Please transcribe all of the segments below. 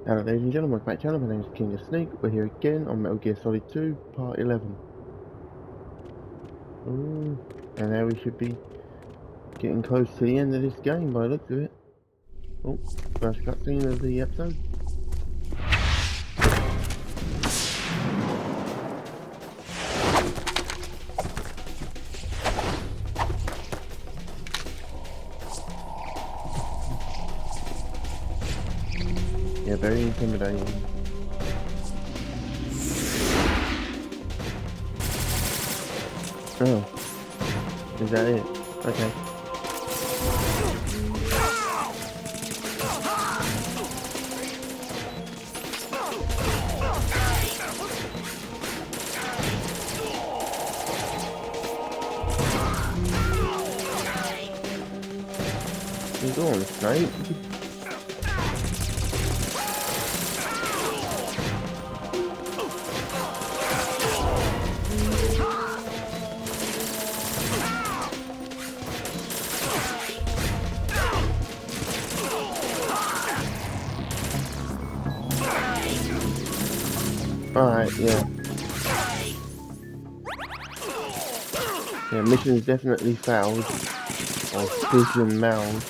Hello ladies and gentlemen, welcome back to the channel. My name is King of Snake. We're here again on Metal Gear Solid 2, Part 11. Ooh, and now we should be getting close to the end of this game by the looks of it. Oh, first cutscene of the episode. Yeah, very intimidating. Oh, is that it? Okay. Go on, Snake. Alright, yeah. Yeah, mission's definitely failed. Or vision mound.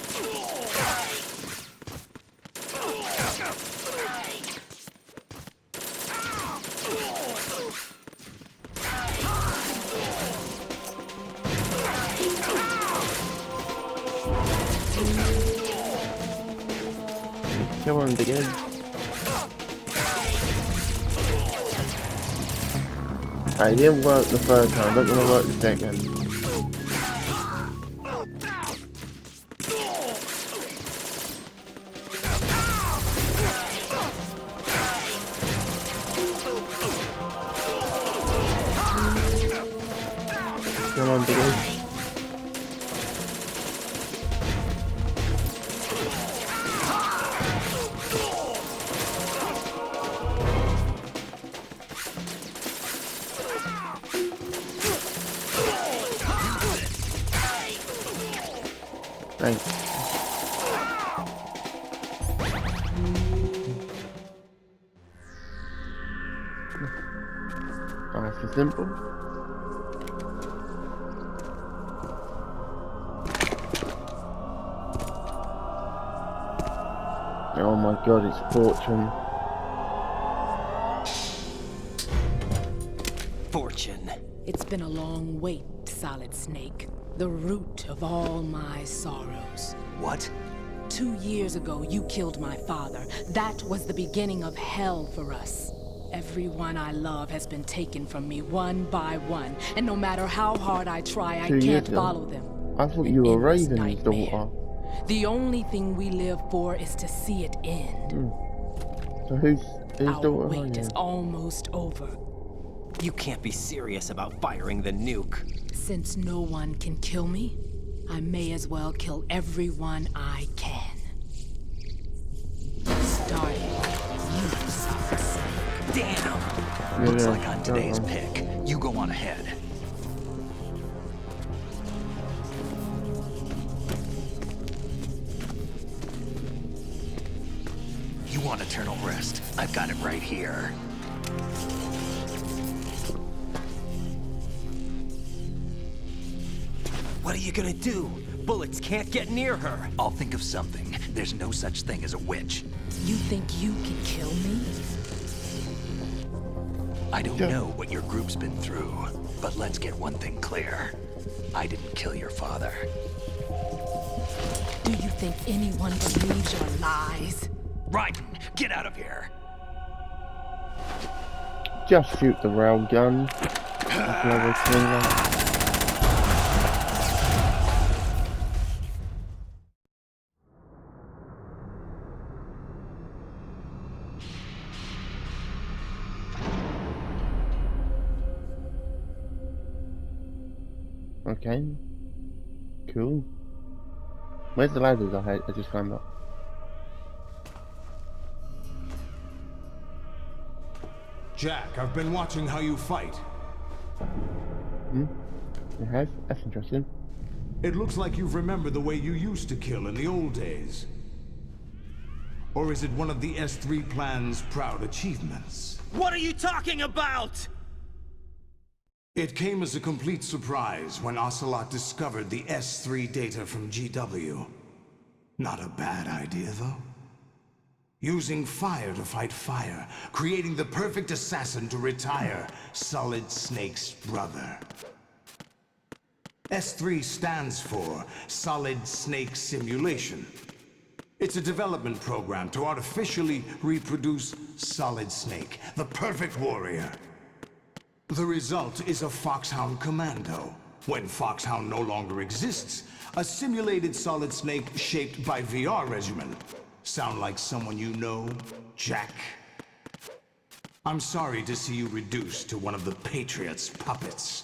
Come on, again. It didn't work the first time, not gonna work the second. Come on, Diggy. Thanks. Nice and simple. Oh my god, it's Fortune. Fortune. It's been a long wait, Solid Snake. The root of all my sorrows. What? 2 years ago, you killed my father. That was the beginning of hell for us. Everyone I love has been taken from me one by one, and no matter how hard I try, I can't follow them. I thought An you were endless Raven's nightmare. daughter. The only thing we live for is to see it end. So whose Our daughter? wait is almost over. You can't be serious about firing the nuke. Since no one can kill me, I may as well kill everyone I can. Starting with you, Solid Snake. Damn! Looks like I'm today's pick. You go on ahead. You want eternal rest? I've got it right here. What are you gonna do? Bullets can't get near her. I'll think of something. There's no such thing as a witch. You think you can kill me? I don't know what your group's been through, but let's get one thing clear. I didn't kill your father. Do you think anyone believes your lies? Raiden, get out of here! Just shoot the rail gun. Okay. Cool. Where's the ladders I just climbed up? Jack, I've been watching how you fight. You have? That's interesting. It looks like you've remembered the way you used to kill in the old days. Or is it one of the S3 plan's proud achievements? What are you talking about? It came as a complete surprise when Ocelot discovered the S3 data from GW. Not a bad idea, though. Using fire to fight fire, creating the perfect assassin to retire Solid Snake's brother. S3 stands for Solid Snake Simulation. It's a development program to artificially reproduce Solid Snake, the perfect warrior. The result is a Foxhound Commando. When Foxhound no longer exists, a simulated Solid Snake shaped by VR regimen. Sound like someone you know, Jack? I'm sorry to see you reduced to one of the Patriots' puppets.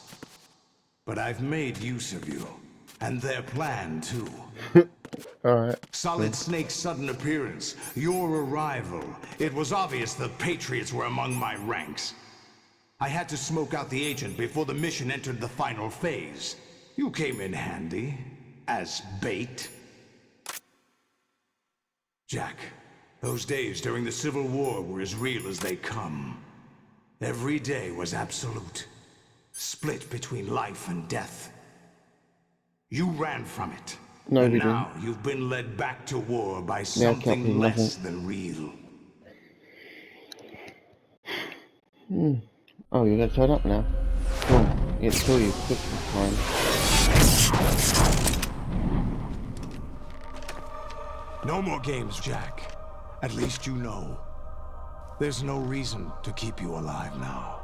But I've made use of you, and their plan too. Alright. Solid Snake's sudden appearance, your arrival. It was obvious the Patriots were among my ranks. I had to smoke out the agent before the mission entered the final phase. You came in handy, as bait. Jack, those days during the Civil War were as real as they come. Every day was absolute. Split between life and death. You ran from it. No, and we now didn't. you've been led back to war by something less than real. Oh, you're gonna turn up now? Cool. Get to you quick this time. No more games, Jack. At least you know. There's no reason to keep you alive now.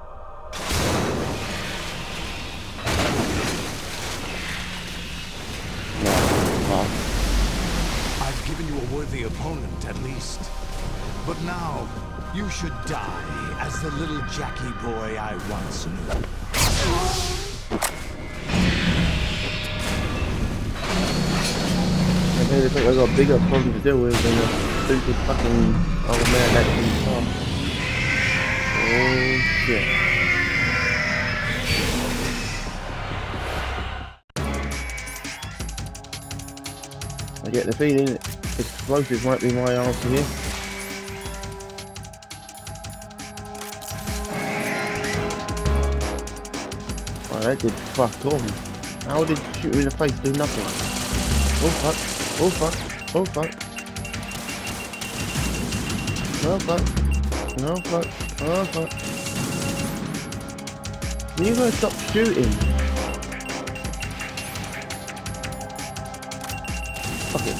I've given you a worthy opponent, at least. But now, you should die as the little Jackie boy I once knew. I think I got a bigger problem to deal with than a stupid fucking old man that can come. Oh shit. I get the feeling explosives might be my answer here. Oh, that did fuck all. How did shoot you in the face do nothing? Oh fuck. Oh fuck. Oh fuck. No fuck. No fuck. Oh fuck. You gotta stop shooting. Fuck it.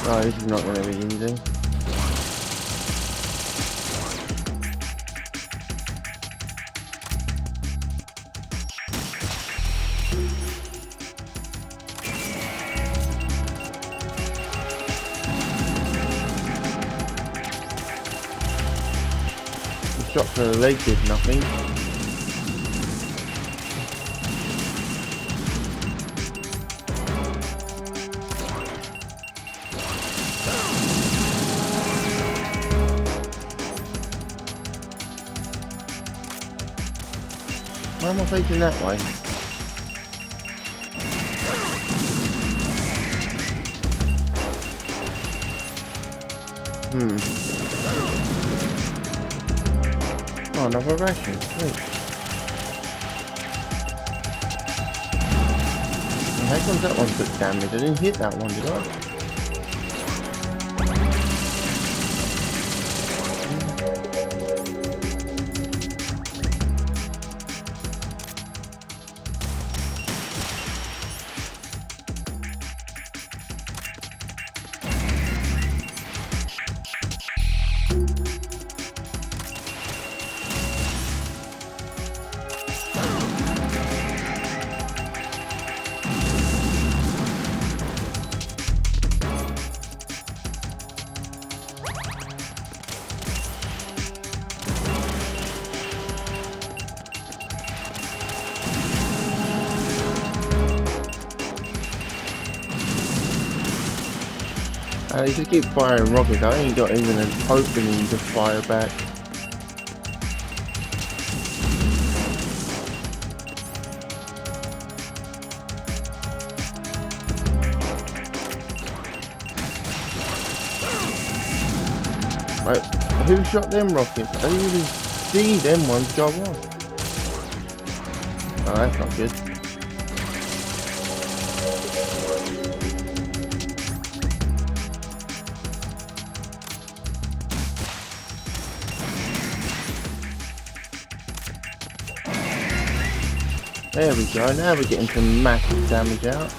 Oh, this is not gonna be easy. The shot to the leg did nothing. Why am I facing that way? Oh, another ration. Great. How comes that one took damage? I didn't hit that one, did I? You just keep firing rockets. I ain't got even an opening to fire back. who shot them rockets? I didn't even see them ones go off. Oh, that's not good. There we go, now we're getting some massive damage out.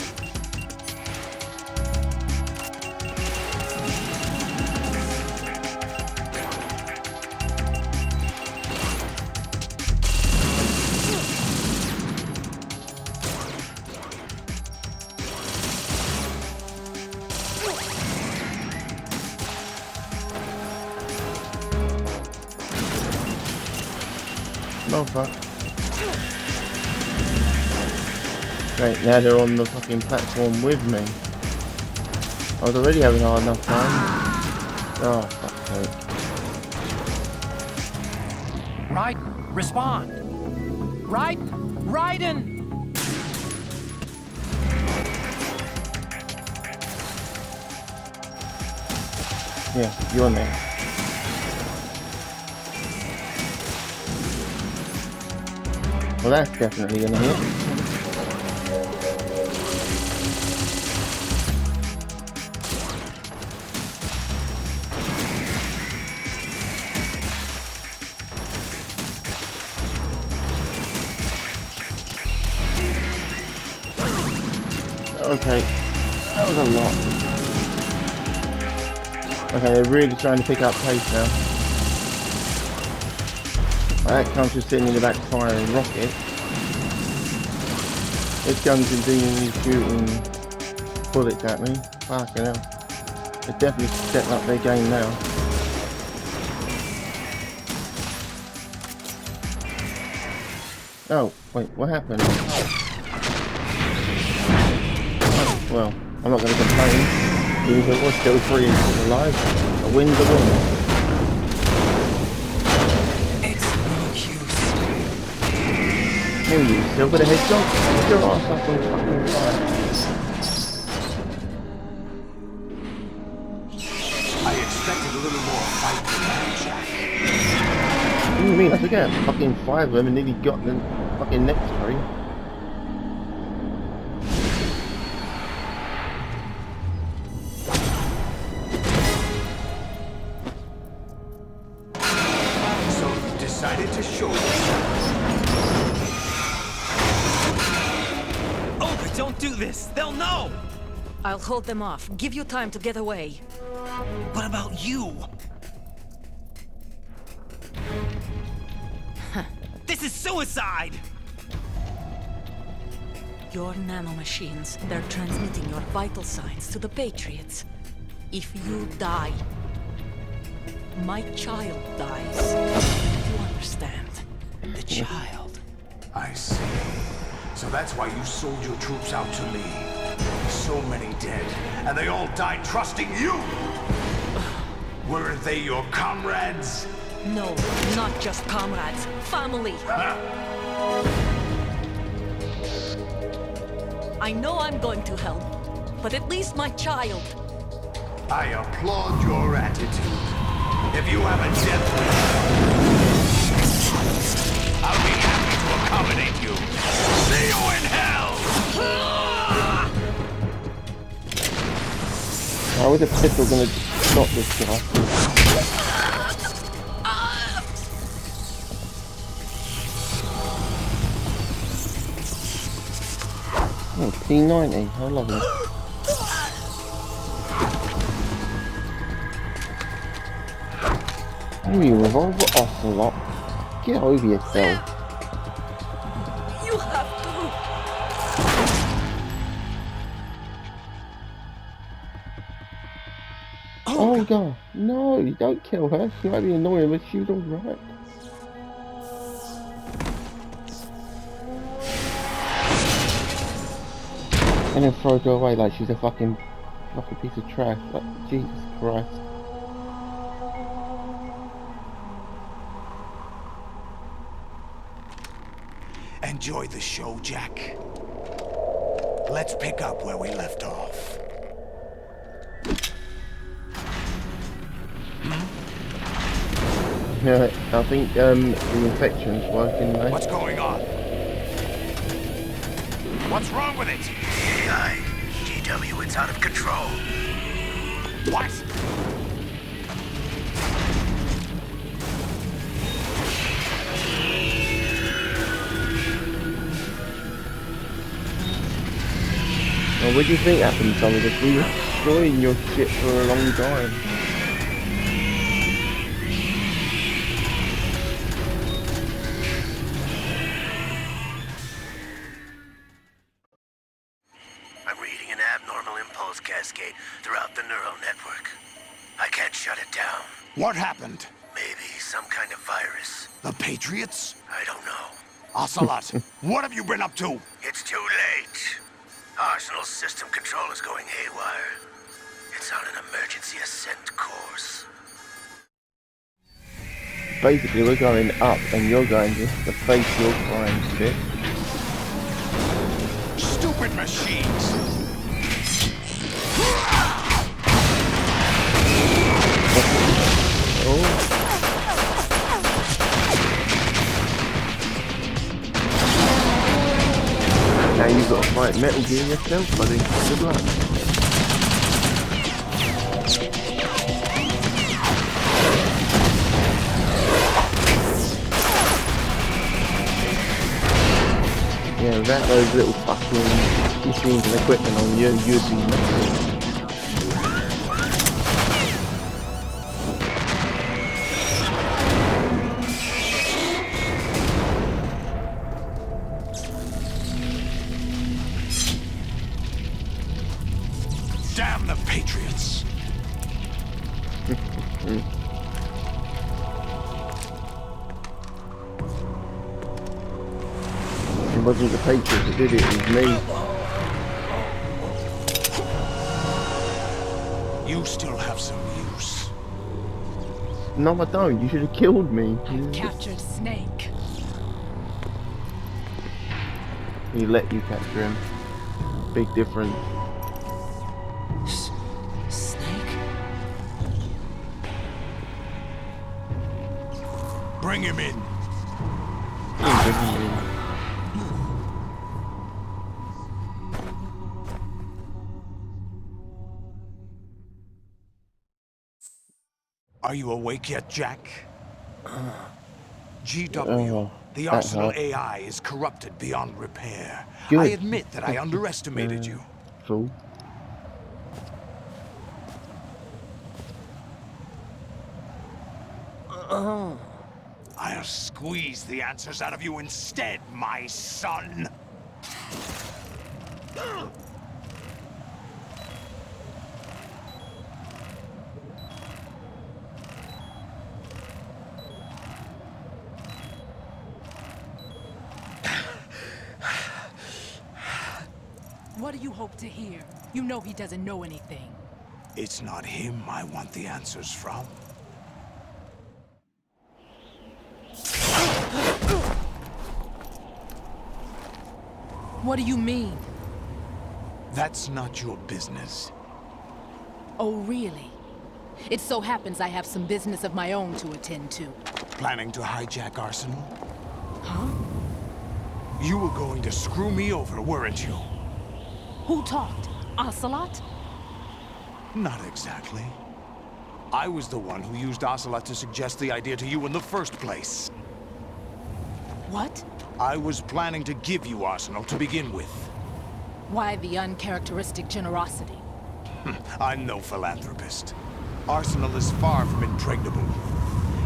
Oh fuck. Great, now they're on the fucking platform with me. I was already having a hard enough time. Oh, fuck's sake. Right, respond. Right, Raiden! Yeah, you're on there. Well, that's definitely gonna hit. Okay, that was a lot. Okay, they're really trying to pick up pace now. That comes just sitting in the back firing rockets. This gun's continually shooting bullets at me. Fucking hell. They're definitely stepping up their game now. Oh, wait, what happened? Oh, well, I'm not going to complain. Even if it was still 3 inches alive, a win's a win. Hey, you still got a headshot? Get your ass up on fucking fire. I expected a little more fight than that, Jack. What do you mean? I forget fucking 5 of them and nearly got the fucking next 3. So you decided to show yourself. Don't do this! They'll know! I'll hold them off. Give you time to get away. What about you? This is suicide! Your nanomachines, they're transmitting your vital signs to the Patriots. If you die, my child dies. You understand? The child. I see. So that's why you sold your troops out to me. So many dead, and they all died trusting you! Weren't they your comrades? No, not just comrades. Family. I know I'm going to hell, but at least my child. I applaud your attitude. If you have a death wish, I'll be happy to accommodate you. See you in hell! How is a pistol gonna stop this guy? Oh, P90, I love it. You revolver ocelot. Get over yourself. You have to. Oh god, no, you don't kill her. She might be annoying, but she's alright. And then throw her away like she's a fucking piece of trash. Like, Jesus Christ. Enjoy the show, Jack. Let's pick up where we left off. I think the infection's working though. What's going on? What's wrong with it? AI, GW, it's out of control. What? Well, what do you think happened, Tommy? Because we were destroying your shit for a long time. I'm reading an abnormal impulse cascade throughout the neural network. I can't shut it down. What happened? Maybe some kind of virus. The Patriots? I don't know. Ocelot, what have you been up to? It's too late. Arsenal's system control is going haywire. It's on an emergency ascent course. Basically, we're going up and you're going to face your crimes, bitch. Stupid machines! Oh. Now you've got to fight Metal Gear yourself, buddy. Good luck. Yeah, without those little fucking machines and equipment on you, you'd be nothing. Damn the Patriots! It wasn't the Patriots that did it, it was me. You still have some use. No, I don't. You should have killed me. I captured Snake. He let you capture him. Big difference. Snake? Bring him in. Are you awake yet, Jack? GW, the Arsenal AI is corrupted beyond repair. Good. I admit that I underestimated you. Fool. I'll squeeze the answers out of you instead, my son. What do you hope to hear? You know he doesn't know anything. It's not him I want the answers from. What do you mean? That's not your business. Oh, really? It so happens I have some business of my own to attend to. Planning to hijack Arsenal? Huh? You were going to screw me over, weren't you? Who talked? Ocelot? Not exactly. I was the one who used Ocelot to suggest the idea to you in the first place. What? I was planning to give you Arsenal to begin with. Why the uncharacteristic generosity? I'm no philanthropist. Arsenal is far from impregnable.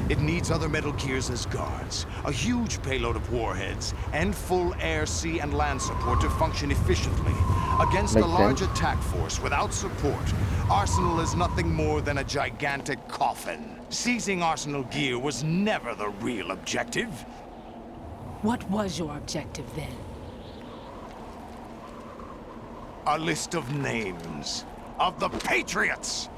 It needs other Metal Gears as guards, a huge payload of warheads, and full air, sea, and land support to function efficiently. Against a large attack force without support, Arsenal is nothing more than a gigantic coffin. Seizing Arsenal gear was never the real objective. What was your objective then? A list of names of the Patriots!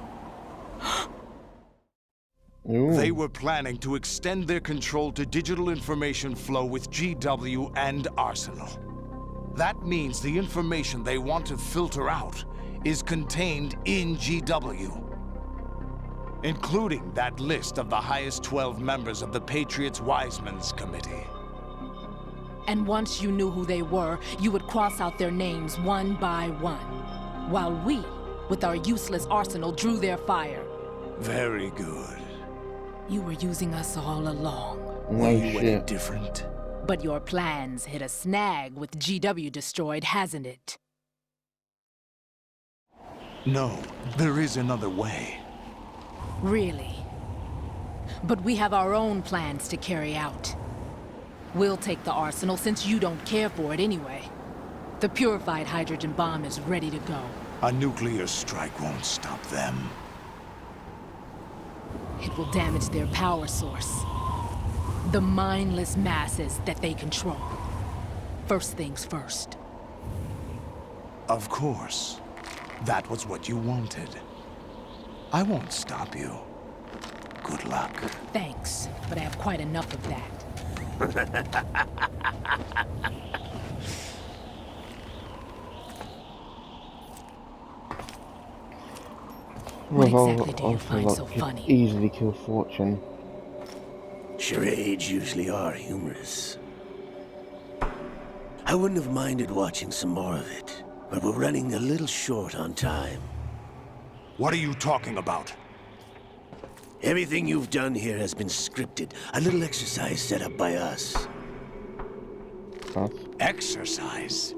Ooh. They were planning to extend their control to digital information flow with GW and Arsenal. That means the information they want to filter out is contained in GW. including that list of the highest 12 members of the Patriots' Wiseman's Committee. And once you knew who they were, you would cross out their names one by one. While we, with our useless arsenal, drew their fire. Very good. You were using us all along. No You any shit. different? But your plans hit a snag with GW destroyed, hasn't it? No, there is another way. Really? But we have our own plans to carry out. We'll take the arsenal since you don't care for it anyway. The purified hydrogen bomb is ready to go. A nuclear strike won't stop them. It will damage their power source. The mindless masses that they control. First things first. Of course. That was what you wanted. I won't stop you. Good luck. Thanks, but I have quite enough of that. What exactly do you find so funny? Easily kill Fortune. Charades usually are humorous. I wouldn't have minded watching some more of it, but we're running a little short on time. What are you talking about? Everything you've done here has been scripted. A little exercise set up by us. Huh? Exercise?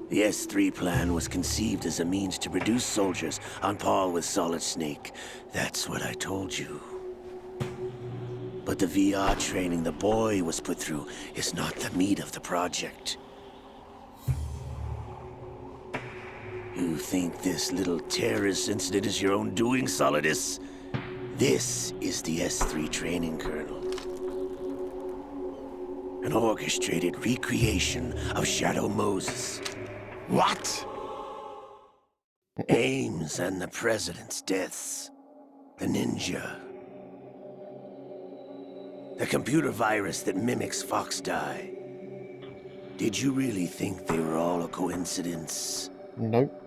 The S3 plan was conceived as a means to produce soldiers on par with Solid Snake. That's what I told you. But the VR training the boy was put through is not the meat of the project. You think this little terrorist incident is your own doing, Solidus? This is the S3 training kernel. An orchestrated recreation of Shadow Moses. What? Ames and the President's deaths. The ninja. The computer virus that mimics Foxdie. Did you really think they were all a coincidence? Nope.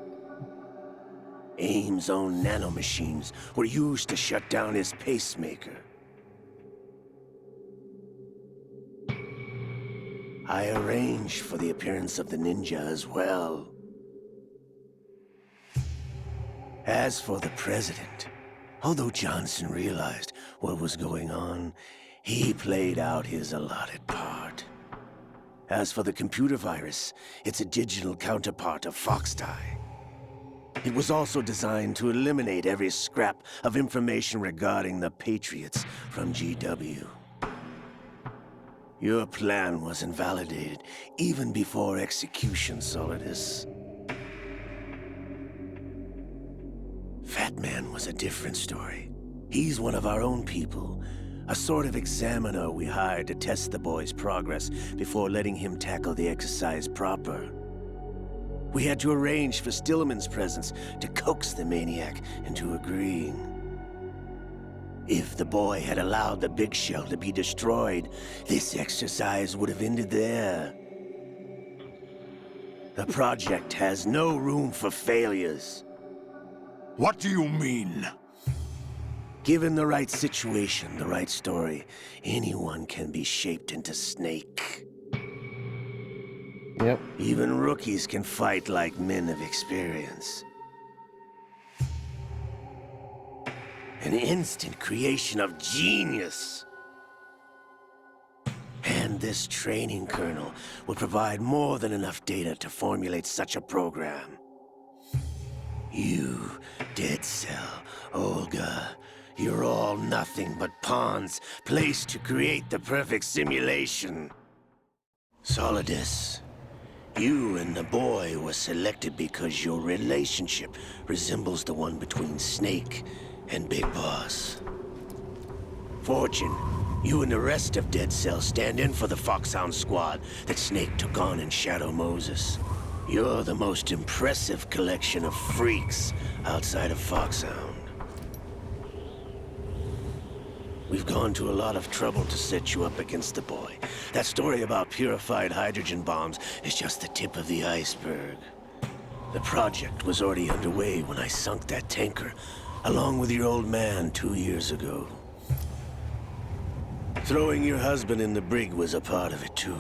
Ames' own nanomachines were used to shut down his pacemaker. I arranged for the appearance of the ninja as well. As for the president, although Johnson realized what was going on, he played out his allotted part. As for the computer virus, it's a digital counterpart of Foxdie. It was also designed to eliminate every scrap of information regarding the Patriots from GW. Your plan was invalidated even before execution, Solidus. Fat Man was a different story. He's one of our own people, a sort of examiner we hired to test the boy's progress before letting him tackle the exercise proper. We had to arrange for Stillman's presence to coax the maniac into agreeing. If the boy had allowed the big shell to be destroyed, this exercise would have ended there. The project has no room for failures. What do you mean? Given the right situation, the right story, anyone can be shaped into Snake. Yep. Even rookies can fight like men of experience. An instant creation of genius. And this training kernel will provide more than enough data to formulate such a program. You, Dead Cell, Olga, you're all nothing but pawns placed to create the perfect simulation. Solidus, you and the boy were selected because your relationship resembles the one between Snake and Big Boss. Fortune, you and the rest of Dead Cell stand in for the Foxhound squad that Snake took on in Shadow Moses. You're the most impressive collection of freaks outside of Foxhound. We've gone to a lot of trouble to set you up against the boy. That story about purified hydrogen bombs is just the tip of the iceberg. The project was already underway when I sunk that tanker, along with your old man 2 years ago. Throwing your husband in the brig was a part of it, too.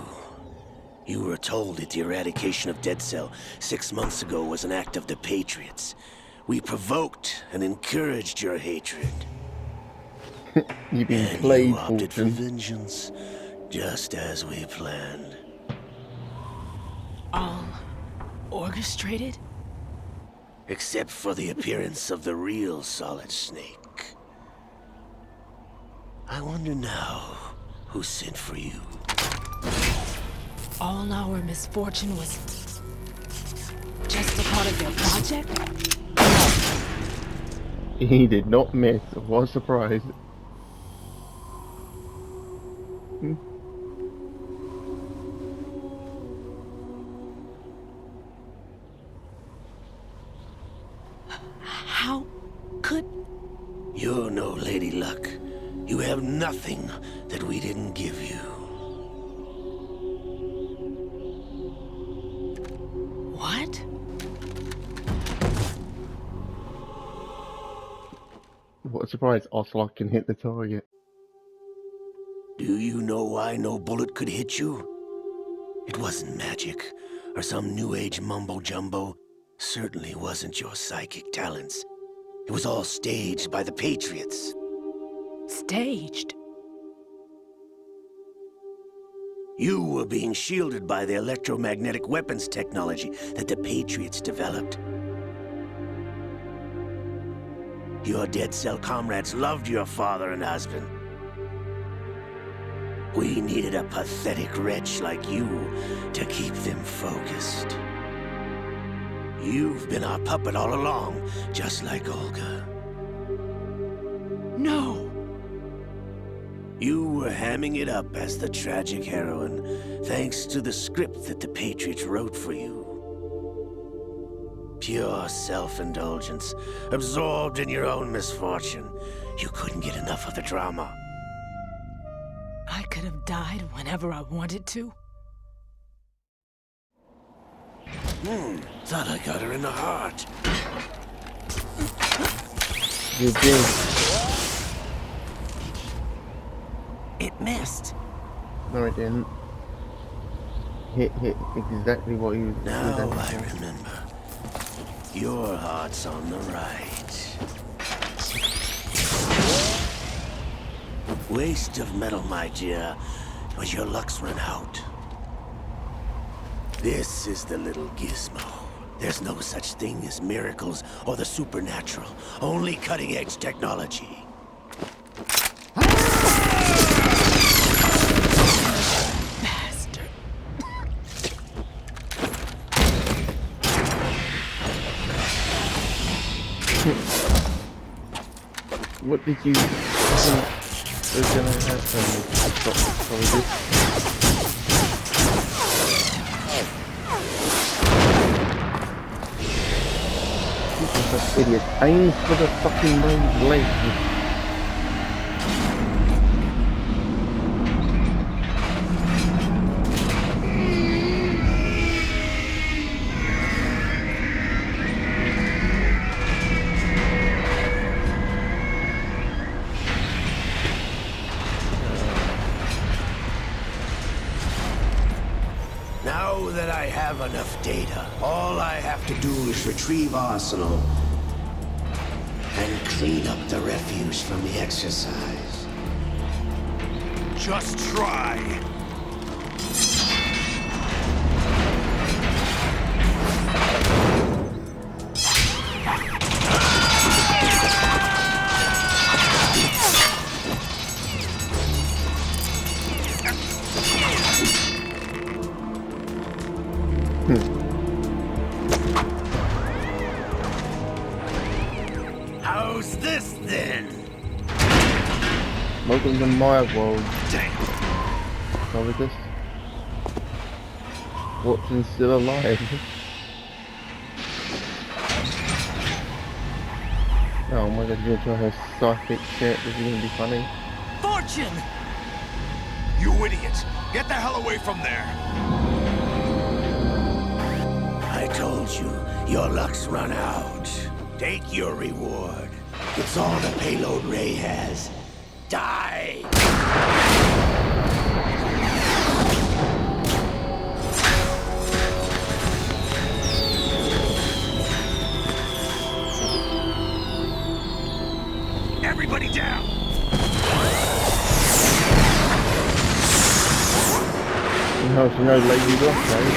You were told that the eradication of Dead Cell 6 months ago was an act of the Patriots. We provoked and encouraged your hatred. You've been And played, you opted for Fortune. vengeance, just as we planned. All orchestrated? Except for the appearance of the real Solid Snake. I wonder now who sent for you. All our misfortune was just a part of your project? He did not miss. What a surprise. How could... You're no Lady Luck. You have nothing that we didn't give you. What? What a surprise. Ocelot can hit the target. Do you know why no bullet could hit you? It wasn't magic, or some new age mumbo-jumbo. Certainly wasn't your psychic talents. It was all staged by the Patriots. Staged? You were being shielded by the electromagnetic weapons technology that the Patriots developed. Your Dead Cell comrades loved your father and husband. We needed a pathetic wretch like you to keep them focused. You've been our puppet all along, just like Olga. No! You were hamming it up as the tragic heroine, thanks to the script that the Patriots wrote for you. Pure self-indulgence, absorbed in your own misfortune. You couldn't get enough of the drama. I could have died whenever I wanted to. Thought I got her in the heart. You did. It missed. No, it didn't. Hit exactly what he was Now doing. I remember. Your heart's on the right. Waste of metal, my dear, but your luck's run out. This is the little gizmo. There's no such thing as miracles or the supernatural, only cutting-edge technology. Bastard. What did you think was gonna happen with this idiot aims for the fucking right leg. Now that I have enough data, all I have to do is retrieve Arsenal and clean up the refuse from the exercise. Just try. How's this then? Welcome to my world. Damn. Cover this. Watson's still alive. Oh my god, you're gonna try her psychic shit. This is gonna be funny. Fortune! You idiot! Get the hell away from there! I told you, your luck's run out. Take your reward. It's all the payload Ray has. Die! Everybody down! No, she knows Lady Luck, right?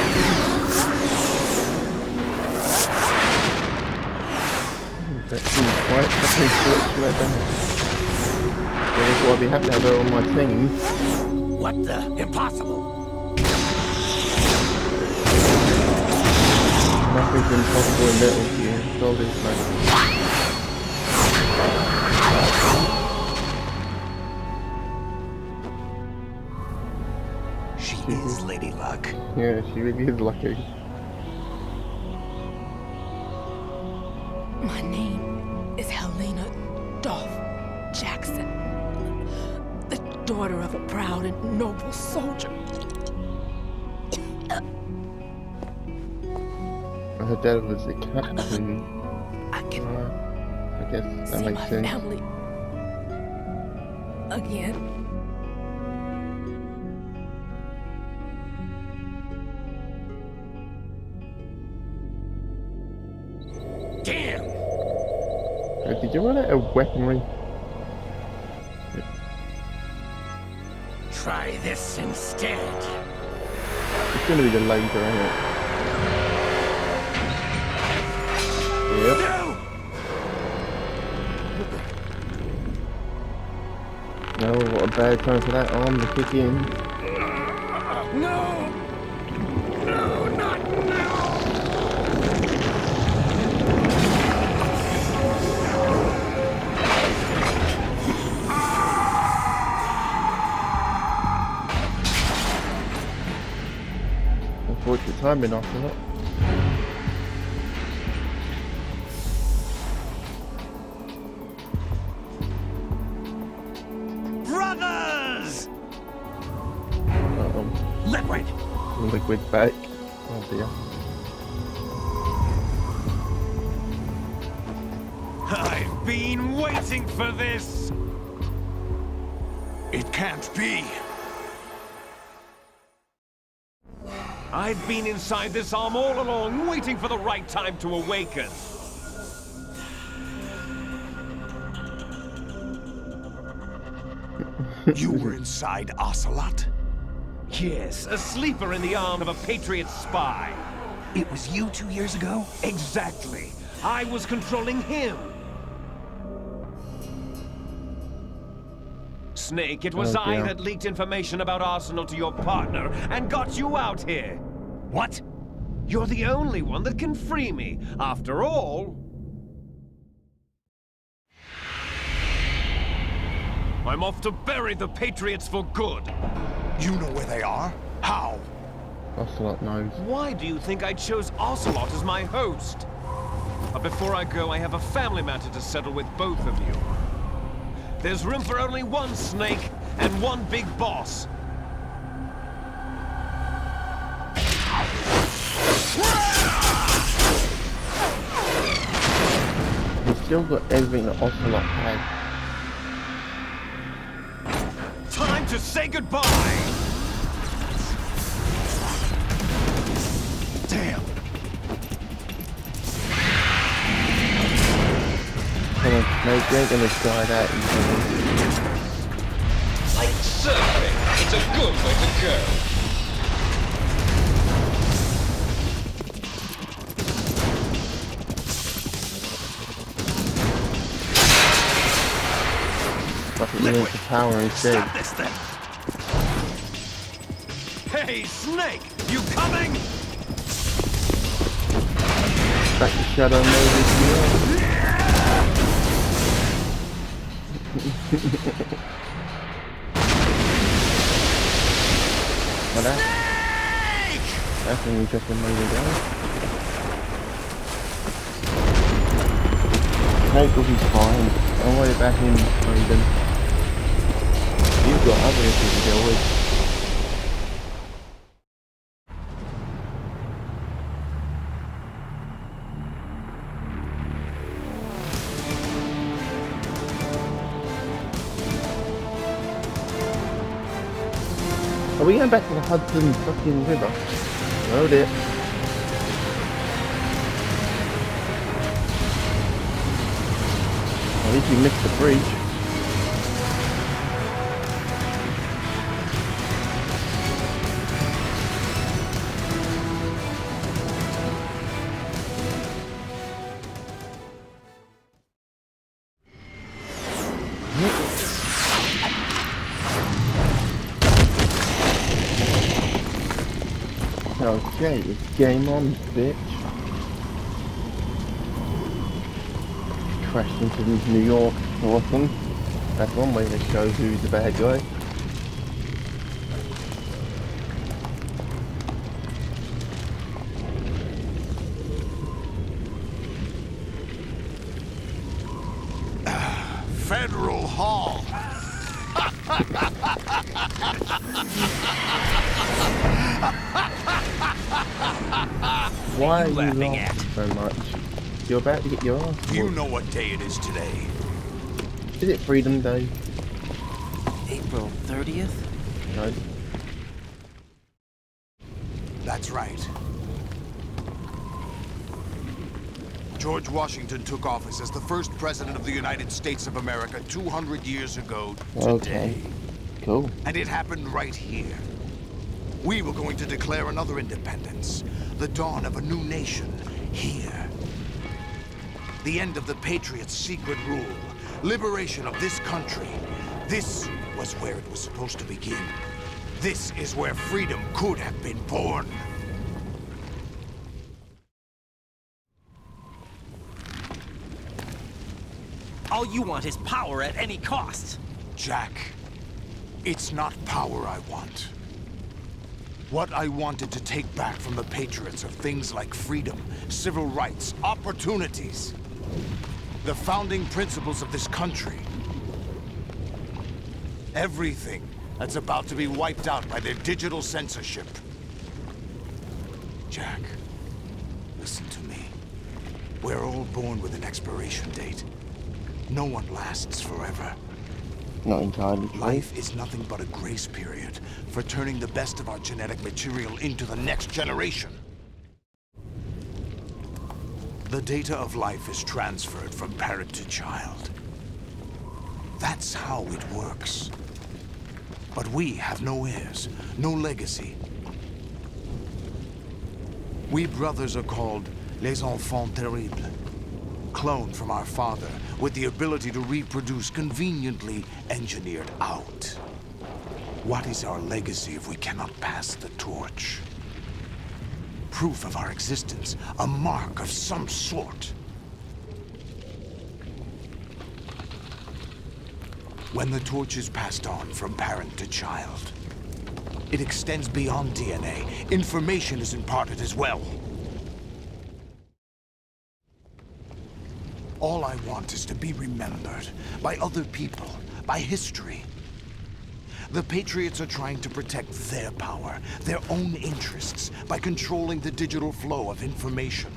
That seems quite fucking switch. That's why we have to have her on my team. What the? Impossible! Nothing's impossible in Metal Gear. Solid, man. She is Lady Luck. Yeah, she really is lucky. My name is Helena Dolph Jackson, the daughter of a proud and noble soldier. Her dad was the captain. I can I guess that see makes my sense. family again. Damn! Did you run out of weaponry? Try this instead. It's gonna be the laser, isn't it? Yep. No! No, what a bad time for that arm to kick in. No! No, not now! Unfortunate timing after that. Brothers! Uh-oh. Liquid! Liquid back. Oh dear. I've been waiting for this! It can't be! I've been inside this arm all along, waiting for the right time to awaken. You were inside Ocelot? Yes, a sleeper in the arm of a Patriot spy. It was you 2 years ago? Exactly. I was controlling him. Snake, it was I that leaked information about Arsenal to your partner and got you out here. What? You're the only one that can free me. After all, I'm off to bury the Patriots for good. You know where they are? How? Ocelot knows. Why do you think I chose Ocelot as my host? But before I go, I have a family matter to settle with both of you. There's room for only one Snake and one big boss. He's still got everything that Ocelot had. Time to say goodbye! Damn! Come on, Snake, you ain't gonna try that. Like surfing, it's a good way to go. Fuck it, you need the power instead. Stop this thing! Hey, Snake! You coming? Back to Shadow Mode if you want. Well, that's an interesting way to go. Snake will be fine. Don't worry about him, Raiden. You've got other issues to deal with. Are we going back to the Hudson fucking river? Oh dear. At least we missed the bridge. Okay, it's game on, bitch. Crashed into New York or something. That's one way to show who's the bad guy. Federal Hall. Why are you laughing so much? You're about to get your ass. You know what day it is today. Is it Freedom Day? April 30th? No. That's right. George Washington took office as the first president of the United States of America 200 years ago today. Okay. Cool. And it happened right here. We were going to declare another independence. The dawn of a new nation. Here. The end of the Patriots' secret rule. Liberation of this country. This was where it was supposed to begin. This is where freedom could have been born. All you want is power at any cost. Jack, it's not power I want. What I wanted to take back from the Patriots are things like freedom, civil rights, opportunities. The founding principles of this country. Everything that's about to be wiped out by their digital censorship. Jack, listen to me. We're all born with an expiration date. No one lasts forever. Not entirely true. Life is nothing but a grace period for turning the best of our genetic material into the next generation. The data of life is transferred from parent to child. That's how it works. But we have no heirs, no legacy. We brothers are called les enfants terribles. Cloned from our father, with the ability to reproduce conveniently engineered out. What is our legacy if we cannot pass the torch? Proof of our existence, a mark of some sort. When the torch is passed on from parent to child, it extends beyond DNA. Information is imparted as well. All I want is to be remembered by other people, by history. The Patriots are trying to protect their power, their own interests, by controlling the digital flow of information.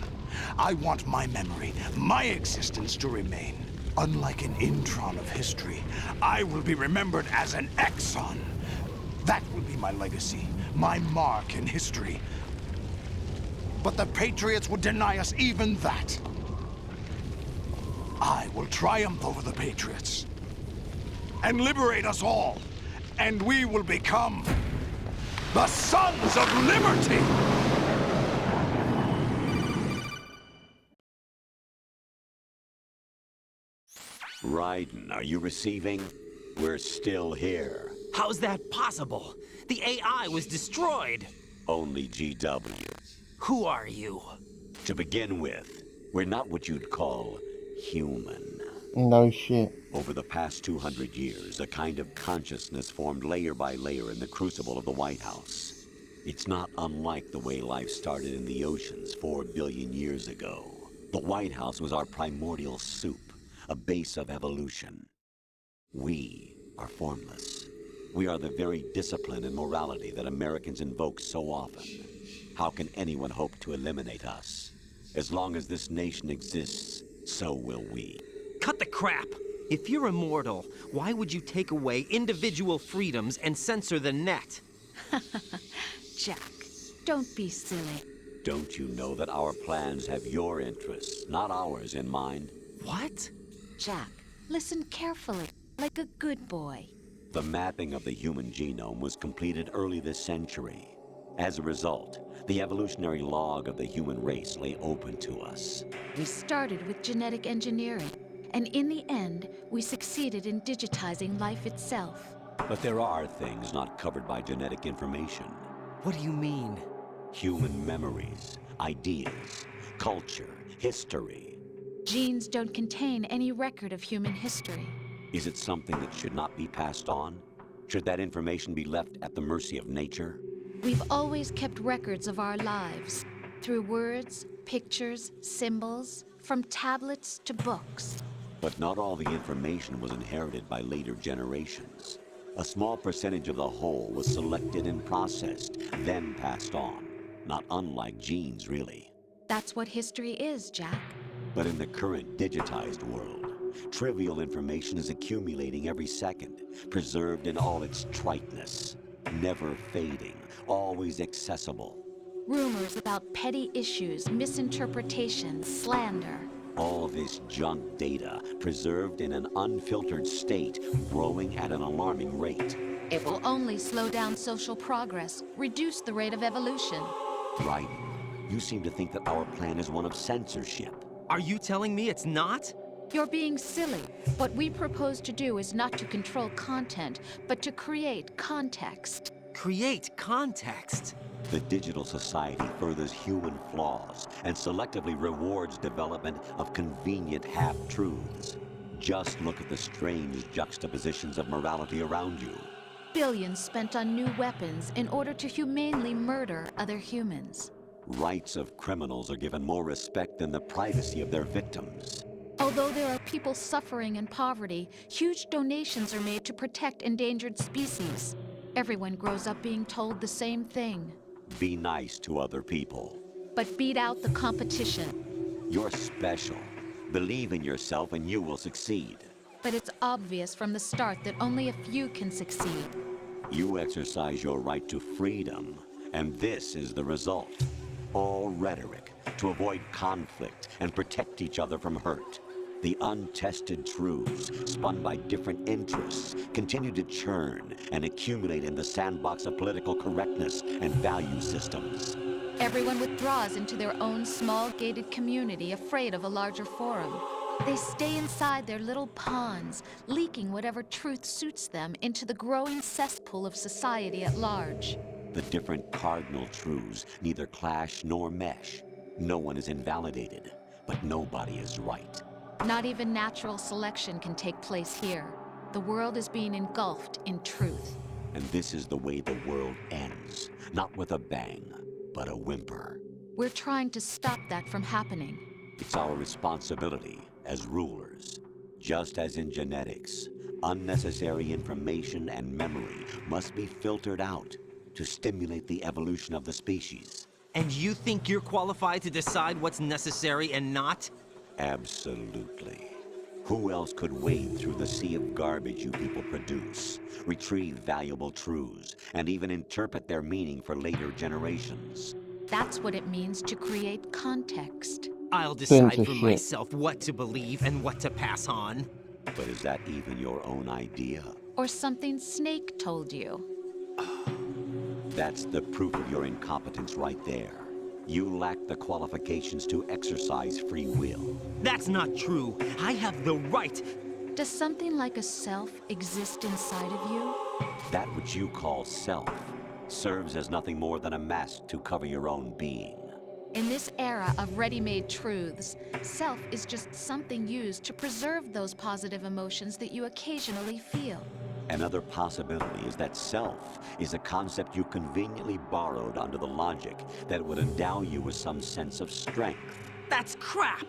I want my memory, my existence to remain. Unlike an intron of history, I will be remembered as an exon. That will be my legacy, my mark in history. But the Patriots would deny us even that. I will triumph over the Patriots and liberate us all, and we will become the Sons of Liberty! Raiden, are you receiving? We're still here. How's that possible? The AI was destroyed. Only GW. Who are you? To begin with, we're not what you'd call human. No shit. Over the past 200 years, a kind of consciousness formed layer by layer in the crucible of the White House. It's not unlike the way life started in the oceans 4 billion years ago. The White House was our primordial soup, a base of evolution. We are formless. We are the very discipline and morality that Americans invoke so often. How can anyone hope to eliminate us? As long as this nation exists, so will we. Cut the crap! If you're immortal, why would you take away individual freedoms and censor the net? Jack, don't be silly. Don't you know that our plans have your interests, not ours, in mind? What? Jack, listen carefully, like a good boy. The mapping of the human genome was completed early this century. As a result, the evolutionary log of the human race lay open to us. We started with genetic engineering, and in the end, we succeeded in digitizing life itself. But there are things not covered by genetic information. What do you mean? Human memories, ideas, culture, history. Genes don't contain any record of human history. Is it something that should not be passed on? Should that information be left at the mercy of nature? We've always kept records of our lives, through words, pictures, symbols, from tablets to books. But not all the information was inherited by later generations. A small percentage of the whole was selected and processed, then passed on. Not unlike genes, really. That's what history is, Jack. But in the current digitized world, trivial information is accumulating every second, preserved in all its triteness, never fading, always accessible. Rumors about petty issues, misinterpretations, slander. All this junk data, preserved in an unfiltered state, growing at an alarming rate. It will only slow down social progress, reduce the rate of evolution. Right. You seem to think that our plan is one of censorship. Are you telling me it's not? You're being silly. What we propose to do is not to control content, but to create context. Create context? The digital society furthers human flaws and selectively rewards development of convenient half-truths. Just look at the strange juxtapositions of morality around you. Billions spent on new weapons in order to humanely murder other humans. Rights of criminals are given more respect than the privacy of their victims. Although there are people suffering in poverty, huge donations are made to protect endangered species. Everyone grows up being told the same thing. Be nice to other people. But beat out the competition. You're special. Believe in yourself and you will succeed. But it's obvious from the start that only a few can succeed. You exercise your right to freedom, and this is the result. All rhetoric to avoid conflict and protect each other from hurt. The untested truths, spun by different interests, continue to churn and accumulate in the sandbox of political correctness and value systems. Everyone withdraws into their own small gated community, afraid of a larger forum. They stay inside their little ponds, leaking whatever truth suits them into the growing cesspool of society at large. The different cardinal truths neither clash nor mesh. No one is invalidated, but nobody is right. Not even natural selection can take place here. The world is being engulfed in truth. And this is the way the world ends. Not with a bang, but a whimper. We're trying to stop that from happening. It's our responsibility as rulers. Just as in genetics, unnecessary information and memory must be filtered out to stimulate the evolution of the species. And you think you're qualified to decide what's necessary and not? Absolutely. Who else could wade through the sea of garbage you people produce, retrieve valuable truths, and even interpret their meaning for later generations? That's what it means to create context. I'll decide for Censorship. myself what to believe and what to pass on. But is that even your own idea? Or something Snake told you. That's the proof of your incompetence right there. You lack the qualifications to exercise free will. That's not true. I have the right. Does something like a self exist inside of you? That which you call self serves as nothing more than a mask to cover your own being. In this era of ready-made truths, self is just something used to preserve those positive emotions that you occasionally feel. Another possibility is that self is a concept you conveniently borrowed under the logic that would endow you with some sense of strength. That's crap!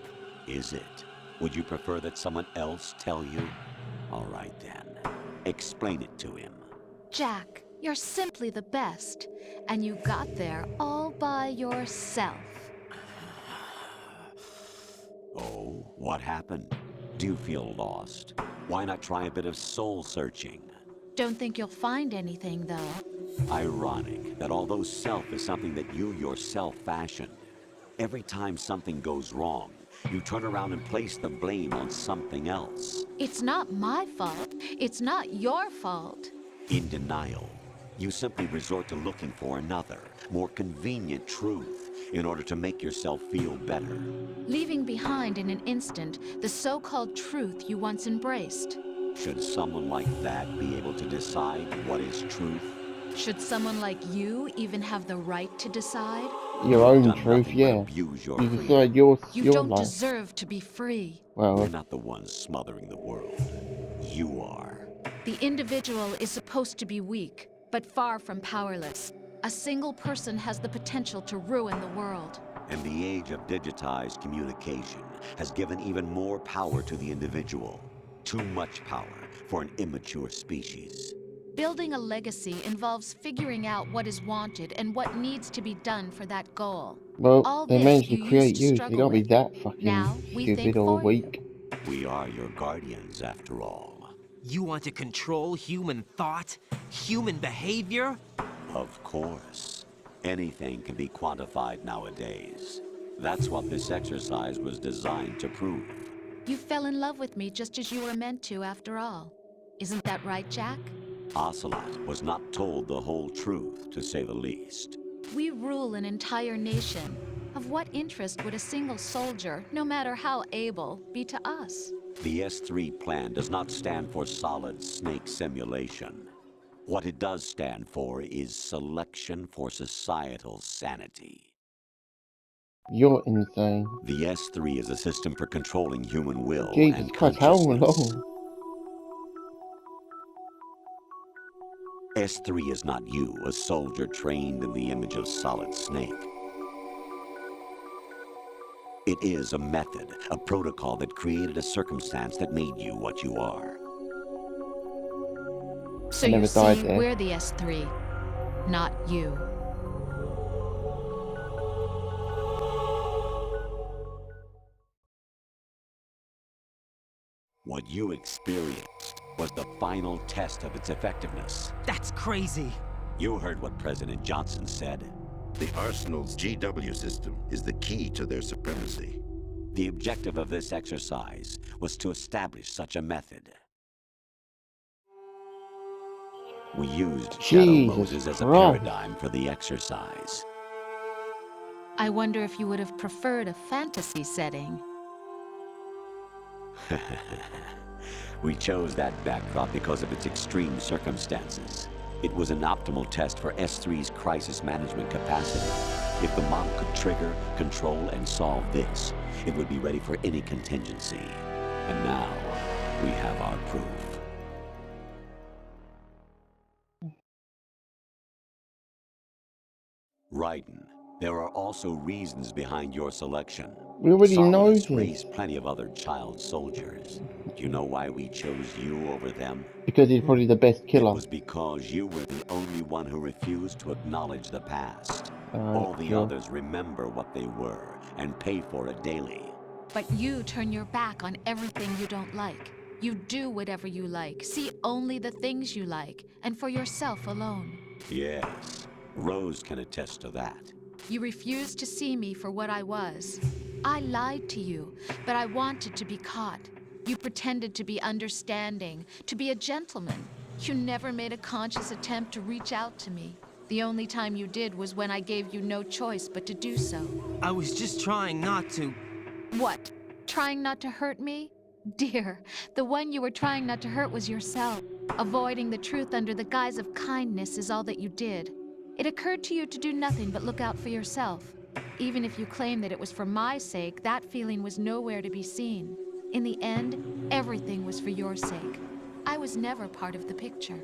Is it? Would you prefer that someone else tell you? All right then. Explain it to him. Jack, you're simply the best, and you got there all by yourself. Oh, what happened? Do you feel lost? Why not try a bit of soul searching? Don't think you'll find anything, though. Ironic that although self is something that you yourself fashioned, every time something goes wrong, you turn around and place the blame on something else. It's not my fault. It's not your fault. In denial, you simply resort to looking for another, more convenient truth in order to make yourself feel better. Leaving behind in an instant the so-called truth you once embraced. Should someone like that be able to decide what is truth? Should someone like you even have the right to decide? Your own truth, yeah. You decide your You don't life. deserve to be free. Well, we're not the ones smothering the world. You are. The individual is supposed to be weak, but far from powerless. A single person has the potential to ruin the world. And the age of digitized communication has given even more power to the individual. Too much power for an immature species. Building a legacy involves figuring out what is wanted and what needs to be done for that goal. Well, All they this managed to you create used to you, so you struggle gotta be with. that fucking Now we think stupid or for you. weak. We are your guardians, after all. You want to control human thought? Human behavior? Of course. Anything can be quantified nowadays. That's what this exercise was designed to prove. You fell in love with me just as you were meant to, after all. Isn't that right, Jack? Ocelot was not told the whole truth, to say the least. We rule an entire nation. Of what interest would a single soldier, no matter how able, be to us? The S3 plan does not stand for solid snake simulation. What it does stand for is selection for societal sanity. You're insane. The S3 is a system for controlling human will Jesus and Christ, how consciousness. long? S3 is not you, a soldier trained in the image of Solid Snake. It is a method, a protocol that created a circumstance that made you what you are. So I never you died see, there. we're the S3, not you. What you experienced was the final test of its effectiveness. That's crazy. You heard what President Johnson said. The Arsenal's GW system is the key to their supremacy. The objective of this exercise was to establish such a method. We used Shadow Jesus Moses as a Christ. paradigm for the exercise. I wonder if you would have preferred a fantasy setting. We chose that backdrop because of its extreme circumstances. It was an optimal test for S3's crisis management capacity. If the model could trigger, control, and solve this, it would be ready for any contingency. And now, we have our proof. Raiden, there are also reasons behind your selection. We already know Solidus this. raised plenty of other child soldiers. Do you know why we chose you over them? Because he's probably the best killer. It was because you were the only one who refused to acknowledge the past. All the sure. others remember what they were and pay for it daily. But you turn your back on everything you don't like. You do whatever you like, see only the things you like, and for yourself alone. Yes, Rose can attest to that. You refused to see me for what I was. I lied to you, but I wanted to be caught. You pretended to be understanding, to be a gentleman. You never made a conscious attempt to reach out to me. The only time you did was when I gave you no choice but to do so. I was just trying not to. What? Trying not to hurt me? Dear, the one you were trying not to hurt was yourself. Avoiding the truth under the guise of kindness is all that you did. It occurred to you to do nothing but look out for yourself. Even if you claim that it was for my sake, that feeling was nowhere to be seen. In the end, everything was for your sake. I was never part of the picture.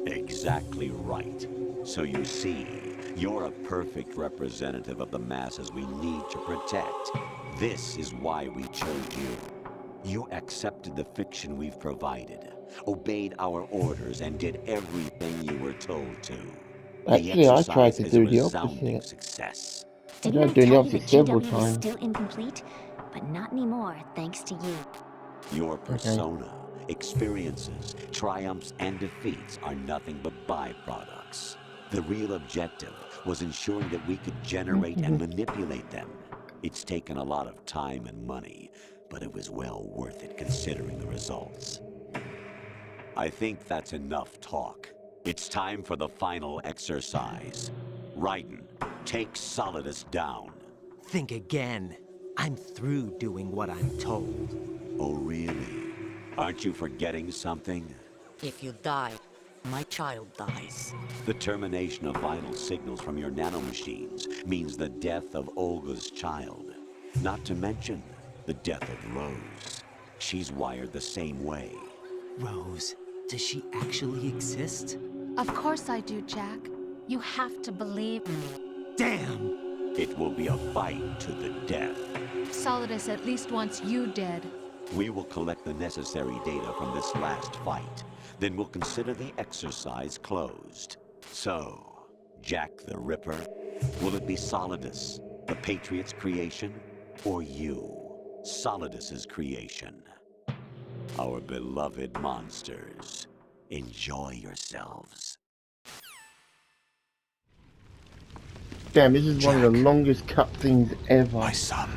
Exactly right. So you see, you're a perfect representative of the masses we need to protect. This is why we chose you. You accepted the fiction we've provided, obeyed our orders, and did everything you were told to. Actually, I tried to do the opposite. Success. I Didn't I tried doing the tell you that opposite several GW was times. still incomplete? But not anymore, thanks to you. Your persona experiences, triumphs, and defeats are nothing but byproducts. The real objective was ensuring that we could generate and manipulate them. It's taken a lot of time and money, but it was well worth it considering the results. I think that's enough talk. It's time for the final exercise. Raiden, take Solidus down. Think again. I'm through doing what I'm told. Oh, really? Aren't you forgetting something? If you die, my child dies. The termination of vital signals from your nanomachines means the death of Olga's child. Not to mention the death of Rose. She's wired the same way. Rose, does she actually exist? Of course I do, Jack. You have to believe me. Damn! It will be a fight to the death. Solidus at least wants you dead. We will collect the necessary data from this last fight. Then we'll consider the exercise closed. So, Jack the Ripper, will it be Solidus, the Patriot's creation, or you, Solidus's creation? Our beloved monsters, enjoy yourselves. Damn, this is one of the longest cutscenes ever. My son.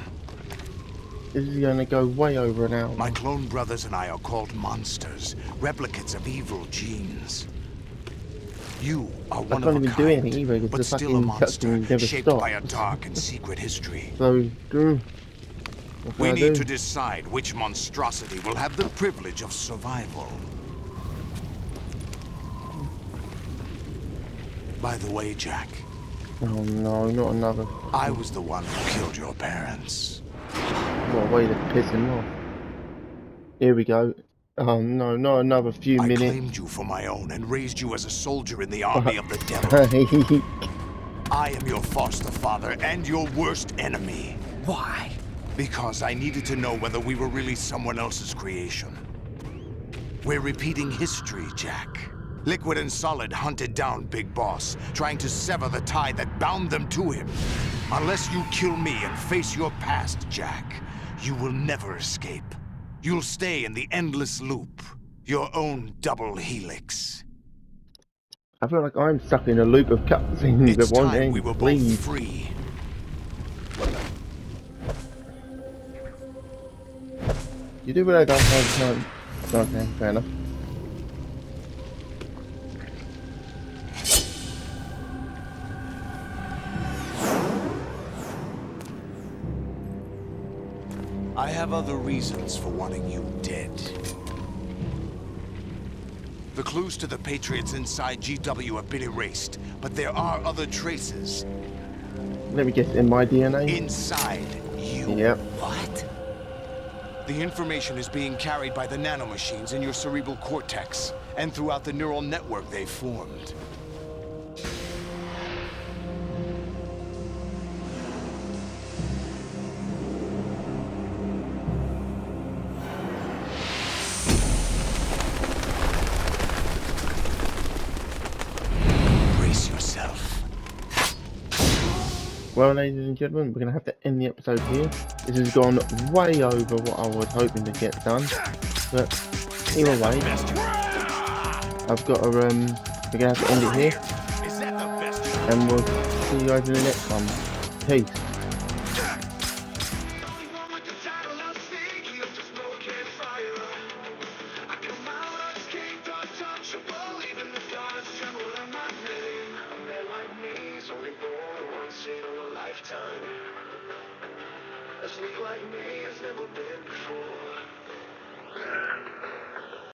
This is going to go way over an hour. My clone brothers and I are called monsters, replicates of evil genes. You are one of a I can't even do anything kind, either because but the still a fucking monster, cutscene never shaped stops. by a dark and secret history. So, what We can I need do? to decide which monstrosity will have the privilege of survival. By the way, Jack. Oh no, not another. I was the one who killed your parents. What a way to piss him off. Here we go. Oh no, not another few I minutes. claimed you for my own and raised you as a soldier in the army of the devil. I am your foster father and your worst enemy. Why? Because I needed to know whether we were really someone else's creation. We're repeating history, Jack. Liquid and Solid hunted down Big Boss, trying to sever the tie that bound them to him. Unless you kill me and face your past, Jack, you will never escape. You'll stay in the endless loop, your own double helix. I feel like I'm stuck in a loop of cutscenes It's at one time end. we were Please. both free. You do what I don't have time. Okay, fair enough. I have other reasons for wanting you dead. The clues to the Patriots inside GW have been erased, but there are other traces. Let me guess, in my DNA? Inside you. Yep. What? The information is being carried by the nanomachines in your cerebral cortex, and throughout the neural network they've formed. Well, ladies and gentlemen, we're going to have to end the episode here. This has gone way over what I was hoping to get done. But either way, I've got to, we're going to have to end it here. And we'll see you guys in the next one. Peace. A snake like me has never been before.